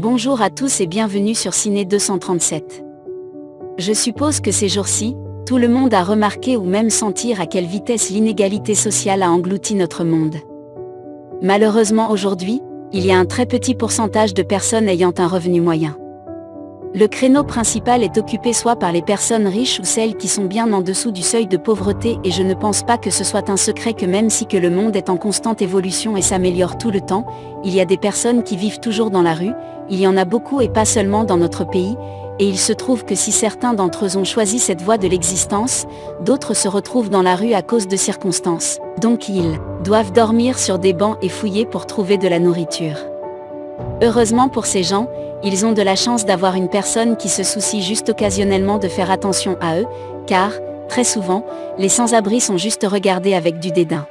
Bonjour à tous et bienvenue sur Ciné 237. Je suppose que ces jours-ci, tout le monde a remarqué ou même senti à quelle vitesse l'inégalité sociale a englouti notre monde. Malheureusement aujourd'hui, il y a un très petit pourcentage de personnes ayant un revenu moyen. Le créneau principal est occupé soit par les personnes riches ou celles qui sont bien en dessous du seuil de pauvreté, et je ne pense pas que ce soit un secret que même si que le monde est en constante évolution et s'améliore tout le temps, il y a des personnes qui vivent toujours dans la rue, il y en a beaucoup et pas seulement dans notre pays, et il se trouve que si certains d'entre eux ont choisi cette voie de l'existence, d'autres se retrouvent dans la rue à cause de circonstances, donc ils doivent dormir sur des bancs et fouiller pour trouver de la nourriture. Heureusement pour ces gens, ils ont de la chance d'avoir une personne qui se soucie juste occasionnellement de faire attention à eux, car, très souvent, les sans-abri sont juste regardés avec du dédain.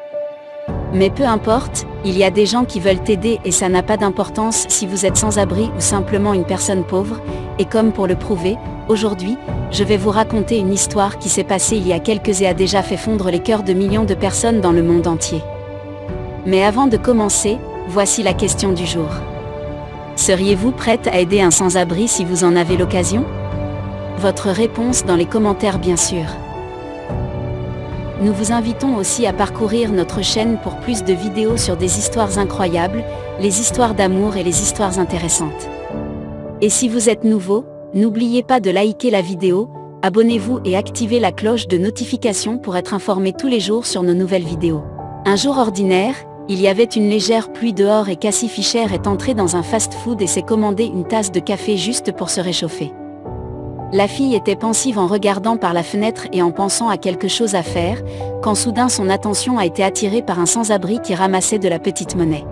Mais peu importe, il y a des gens qui veulent t'aider et ça n'a pas d'importance si vous êtes sans-abri ou simplement une personne pauvre, et comme pour le prouver, aujourd'hui, je vais vous raconter une histoire qui s'est passée il y a quelques et a déjà fait fondre les cœurs de millions de personnes dans le monde entier. Mais avant de commencer, voici la question du jour. Seriez-vous prête à aider un sans-abri si vous en avez l'occasion? Votre réponse dans les commentaires bien sûr. Nous vous invitons aussi à parcourir notre chaîne pour plus de vidéos sur des histoires incroyables, les histoires d'amour et les histoires intéressantes. Et si vous êtes nouveau, n'oubliez pas de liker la vidéo, abonnez-vous et activez la cloche de notification pour être informé tous les jours sur nos nouvelles vidéos. Un jour ordinaire, il y avait une légère pluie dehors et Cassie Fisher est entrée dans un fast-food et s'est commandé une tasse de café juste pour se réchauffer. La fille était pensive en regardant par la fenêtre et en pensant à quelque chose à faire, quand soudain son attention a été attirée par un sans-abri qui ramassait de la petite monnaie.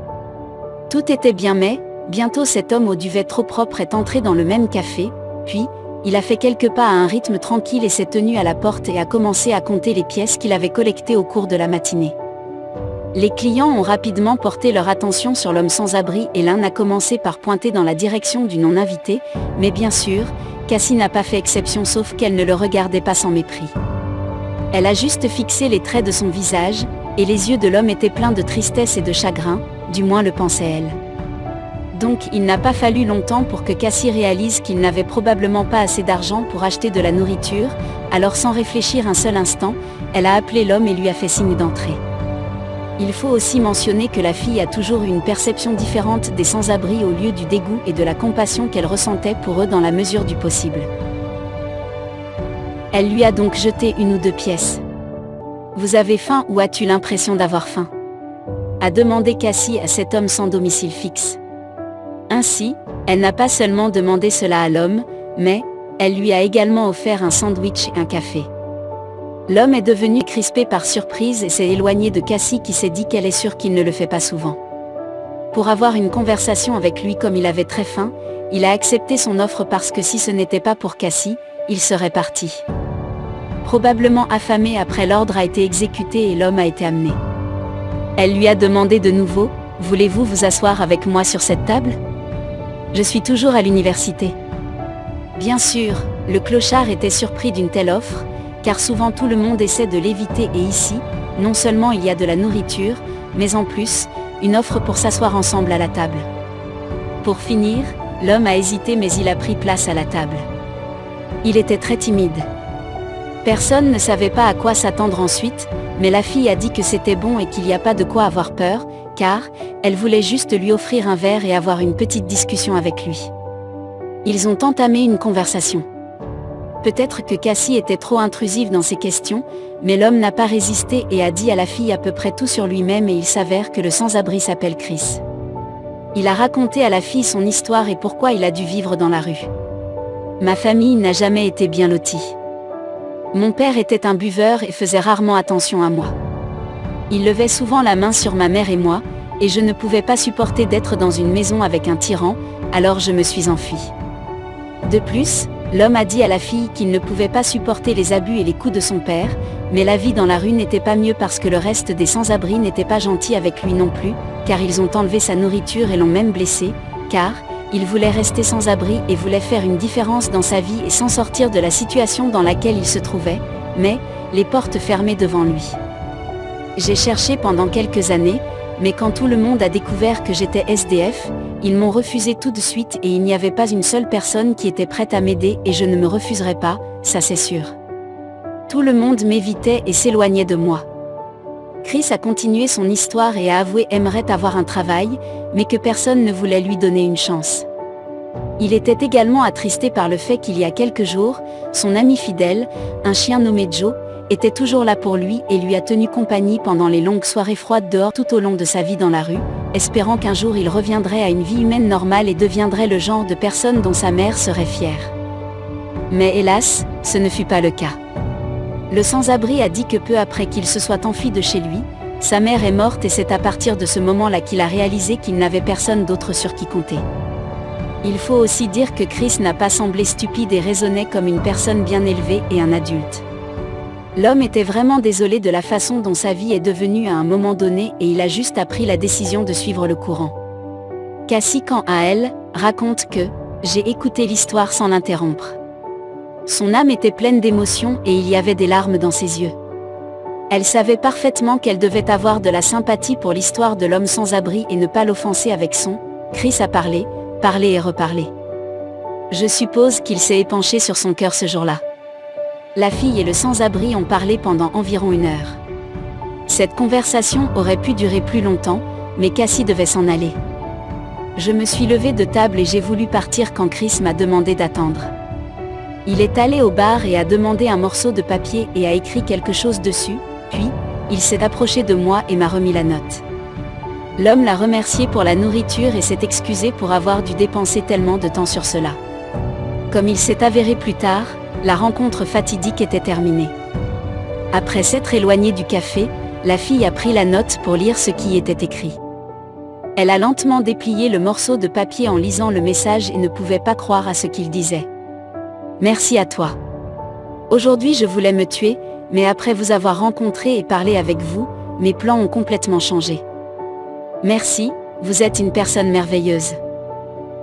Tout était bien mais, bientôt cet homme au duvet trop propre est entré dans le même café, puis, il a fait quelques pas à un rythme tranquille et s'est tenu à la porte et a commencé à compter les pièces qu'il avait collectées au cours de la matinée. Les clients ont rapidement porté leur attention sur l'homme sans-abri et l'un a commencé par pointer dans la direction du non-invité, mais bien sûr, Cassie n'a pas fait exception sauf qu'elle ne le regardait pas sans mépris. Elle a juste fixé les traits de son visage, et les yeux de l'homme étaient pleins de tristesse et de chagrin, du moins le pensait elle. Donc il n'a pas fallu longtemps pour que Cassie réalise qu'il n'avait probablement pas assez d'argent pour acheter de la nourriture, alors sans réfléchir un seul instant, elle a appelé l'homme et lui a fait signe d'entrer. Il faut aussi mentionner que la fille a toujours eu une perception différente des sans-abri au lieu du dégoût et de la compassion qu'elle ressentait pour eux dans la mesure du possible. Elle lui a donc jeté une ou deux pièces. « Vous avez faim ou as-tu l'impression d'avoir faim ?» a demandé Cassie à cet homme sans domicile fixe. Ainsi, elle n'a pas seulement demandé cela à l'homme, mais elle lui a également offert un sandwich et un café. L'homme est devenu crispé par surprise et s'est éloigné de Cassie qui s'est dit qu'elle est sûre qu'il ne le fait pas souvent. Pour avoir une conversation avec lui comme il avait très faim, il a accepté son offre parce que si ce n'était pas pour Cassie, il serait parti. Probablement affamé après l'ordre a été exécuté et l'homme a été amené. Elle lui a demandé de nouveau, « Voulez-vous vous asseoir avec moi sur cette table ? Je suis toujours à l'université. » Bien sûr, le clochard était surpris d'une telle offre, car souvent tout le monde essaie de l'éviter et ici, non seulement il y a de la nourriture, mais en plus, une offre pour s'asseoir ensemble à la table. Pour finir, l'homme a hésité mais il a pris place à la table. Il était très timide. Personne ne savait pas à quoi s'attendre ensuite, mais la fille a dit que c'était bon et qu'il n'y a pas de quoi avoir peur, car elle voulait juste lui offrir un verre et avoir une petite discussion avec lui. Ils ont entamé une conversation. Peut-être que Cassie était trop intrusive dans ses questions, mais l'homme n'a pas résisté et a dit à la fille à peu près tout sur lui-même et il s'avère que le sans-abri s'appelle Chris. Il a raconté à la fille son histoire et pourquoi il a dû vivre dans la rue. Ma famille n'a jamais été bien lotie. Mon père était un buveur et faisait rarement attention à moi. Il levait souvent la main sur ma mère et moi, et je ne pouvais pas supporter d'être dans une maison avec un tyran, alors je me suis enfuie. De plus, l'homme a dit à la fille qu'il ne pouvait pas supporter les abus et les coups de son père, mais la vie dans la rue n'était pas mieux parce que le reste des sans-abri n'était pas gentil avec lui non plus, car ils ont enlevé sa nourriture et l'ont même blessé, car il voulait rester sans abri et voulait faire une différence dans sa vie et s'en sortir de la situation dans laquelle il se trouvait, mais les portes fermées devant lui. J'ai cherché pendant quelques années, mais quand tout le monde a découvert que j'étais SDF, ils m'ont refusé tout de suite et il n'y avait pas une seule personne qui était prête à m'aider et je ne me refuserai pas, ça c'est sûr. Tout le monde m'évitait et s'éloignait de moi. Chris a continué son histoire et a avoué aimerait avoir un travail, mais que personne ne voulait lui donner une chance. Il était également attristé par le fait qu'il y a quelques jours, son ami fidèle, un chien nommé Joe, était toujours là pour lui et lui a tenu compagnie pendant les longues soirées froides dehors tout au long de sa vie dans la rue, espérant qu'un jour il reviendrait à une vie humaine normale et deviendrait le genre de personne dont sa mère serait fière. Mais hélas, ce ne fut pas le cas. Le sans-abri a dit que peu après qu'il se soit enfui de chez lui, sa mère est morte et c'est à partir de ce moment-là qu'il a réalisé qu'il n'avait personne d'autre sur qui compter. Il faut aussi dire que Chris n'a pas semblé stupide et raisonnait comme une personne bien élevée et un adulte. L'homme était vraiment désolé de la façon dont sa vie est devenue à un moment donné et il a juste pris la décision de suivre le courant. Cassie, quant à elle, raconte que « J'ai écouté l'histoire sans l'interrompre. Son âme était pleine d'émotions et il y avait des larmes dans ses yeux. Elle savait parfaitement qu'elle devait avoir de la sympathie pour l'histoire de l'homme sans abri et ne pas l'offenser avec son « Chris a parlé et reparlé. Je suppose qu'il s'est épanché sur son cœur ce jour-là. » La fille et le sans-abri ont parlé pendant environ 1 heure. Cette conversation aurait pu durer plus longtemps, mais Cassie devait s'en aller. Je me suis levée de table et j'ai voulu partir quand Chris m'a demandé d'attendre. Il est allé au bar et a demandé un morceau de papier et a écrit quelque chose dessus, puis, il s'est approché de moi et m'a remis la note. L'homme l'a remercié pour la nourriture et s'est excusé pour avoir dû dépenser tellement de temps sur cela. Comme il s'est avéré plus tard, la rencontre fatidique était terminée. Après s'être éloignée du café, la fille a pris la note pour lire ce qui y était écrit. Elle a lentement déplié le morceau de papier en lisant le message et ne pouvait pas croire à ce qu'il disait. « Merci à toi. Aujourd'hui je voulais me tuer, mais après vous avoir rencontré et parlé avec vous, mes plans ont complètement changé. Merci, vous êtes une personne merveilleuse. »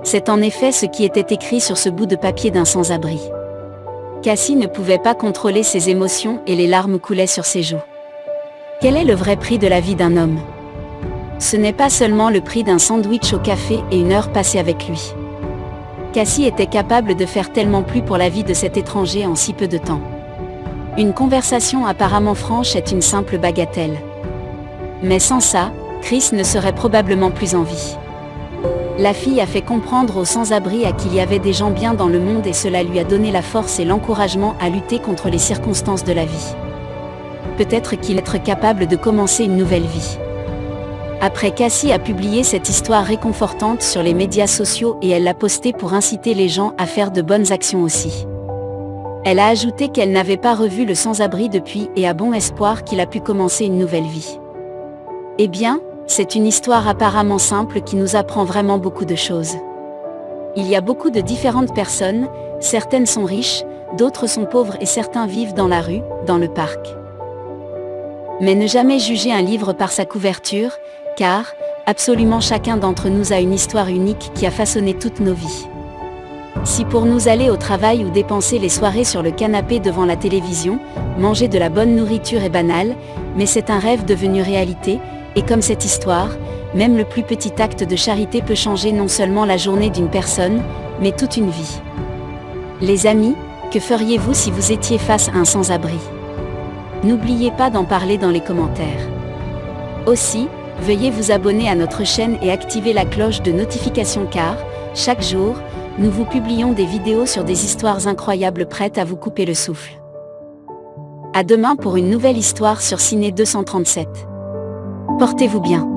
C'est en effet ce qui était écrit sur ce bout de papier d'un sans-abri. Cassie ne pouvait pas contrôler ses émotions et les larmes coulaient sur ses joues. Quel est le vrai prix de la vie d'un homme? Ce n'est pas seulement le prix d'un sandwich au café et 1 heure passée avec lui. Cassie était capable de faire tellement plus pour la vie de cet étranger en si peu de temps. Une conversation apparemment franche est une simple bagatelle. Mais sans ça, Chris ne serait probablement plus en vie. La fille a fait comprendre aux sans-abri qu'il y avait des gens bien dans le monde et cela lui a donné la force et l'encouragement à lutter contre les circonstances de la vie. Peut-être qu'il être capable de commencer une nouvelle vie. Après, Cassie a publié cette histoire réconfortante sur les médias sociaux et elle l'a postée pour inciter les gens à faire de bonnes actions aussi. Elle a ajouté qu'elle n'avait pas revu le sans-abri depuis et a bon espoir qu'il a pu commencer une nouvelle vie. Eh bien, c'est une histoire apparemment simple qui nous apprend vraiment beaucoup de choses. Il y a beaucoup de différentes personnes, certaines sont riches, d'autres sont pauvres et certains vivent dans la rue, dans le parc. Mais ne jamais juger un livre par sa couverture, car, absolument chacun d'entre nous a une histoire unique qui a façonné toutes nos vies. Si pour nous aller au travail ou dépenser les soirées sur le canapé devant la télévision, manger de la bonne nourriture est banal, mais c'est un rêve devenu réalité, et comme cette histoire, même le plus petit acte de charité peut changer non seulement la journée d'une personne, mais toute une vie. Les amis, que feriez-vous si vous étiez face à un sans-abri? N'oubliez pas d'en parler dans les commentaires. Aussi, veuillez vous abonner à notre chaîne et activer la cloche de notification car, chaque jour, nous vous publions des vidéos sur des histoires incroyables prêtes à vous couper le souffle. À demain pour une nouvelle histoire sur Ciné 237. Portez-vous bien.